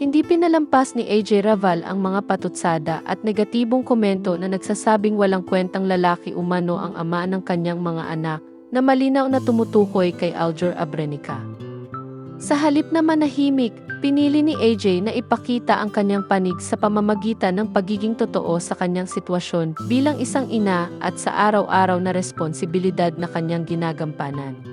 Hindi pinalampas ni AJ Raval ang mga patutsada at negatibong komento na nagsasabing walang kwentang lalaki umano ang ama ng kanyang mga anak na malinaw na tumutukoy kay Aljur Abrenica. Sa halip na manahimik, pinili ni AJ na ipakita ang kanyang panig sa pamamagitan ng pagiging totoo sa kanyang sitwasyon bilang isang ina at sa araw-araw na responsibilidad na kanyang ginagampanan.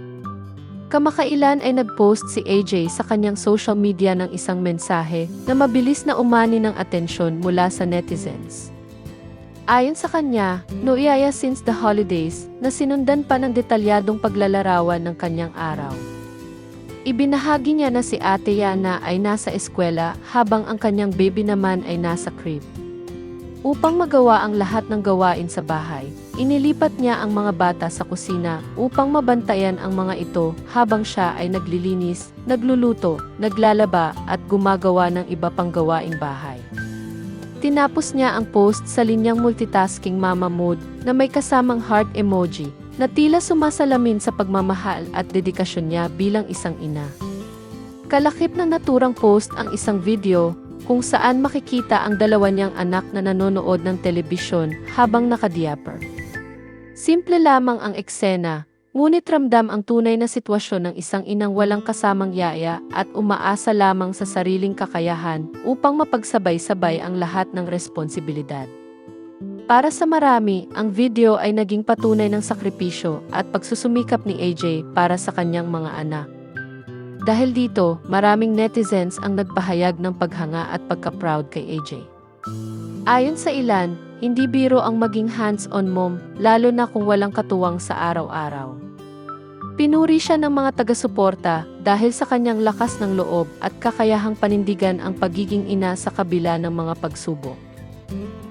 Kamakailan ay nag-post si AJ sa kanyang social media ng isang mensahe na mabilis na umani ng atensyon mula sa netizens. Ayon sa kanya, noyaya since the holidays na sinundan pa ng detalyadong paglalarawan ng kanyang araw. Ibinahagi niya na si Ate Yana ay nasa eskwela habang ang kanyang baby naman ay nasa crib. Upang magawa ang lahat ng gawain sa bahay, inilipat niya ang mga bata sa kusina upang mabantayan ang mga ito habang siya ay naglilinis, nagluluto, naglalaba at gumagawa ng iba pang gawaing bahay. Tinapos niya ang post sa linyang multitasking mama mode na may kasamang heart emoji na tila sumasalamin sa pagmamahal at dedikasyon niya bilang isang ina. Kalakip na naturang post ang isang video kung saan makikita ang dalawa niyang anak na nanonood ng telebisyon habang nakadiaper. Simple lamang ang eksena, ngunit ramdam ang tunay na sitwasyon ng isang inang walang kasamang yaya at umaasa lamang sa sariling kakayahan upang mapagsabay-sabay ang lahat ng responsibilidad. Para sa marami, ang video ay naging patunay ng sakripisyo at pagsusumikap ni AJ para sa kanyang mga anak. Dahil dito, maraming netizens ang nagpahayag ng paghanga at pagka-proud kay AJ. Ayon sa ilan, hindi biro ang maging hands-on mom, lalo na kung walang katuwang sa araw-araw. Pinuri siya ng mga taga-suporta dahil sa kanyang lakas ng loob at kakayahang panindigan ang pagiging ina sa kabila ng mga pagsubok.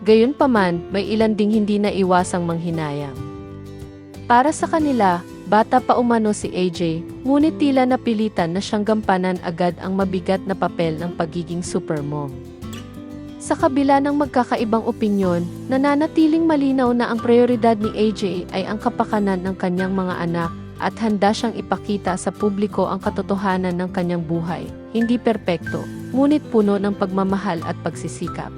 Gayunpaman, may ilan ding hindi na iwasang manghinayang. Para sa kanila, bata pa umano si AJ, ngunit tila napilitan na siyang gampanan agad ang mabigat na papel ng pagiging supermom. Sa kabila ng magkakaibang opinyon, nananatiling malinaw na ang prioridad ni AJ ay ang kapakanan ng kanyang mga anak at handa siyang ipakita sa publiko ang katotohanan ng kanyang buhay. Hindi perpekto, ngunit puno ng pagmamahal at pagsisikap.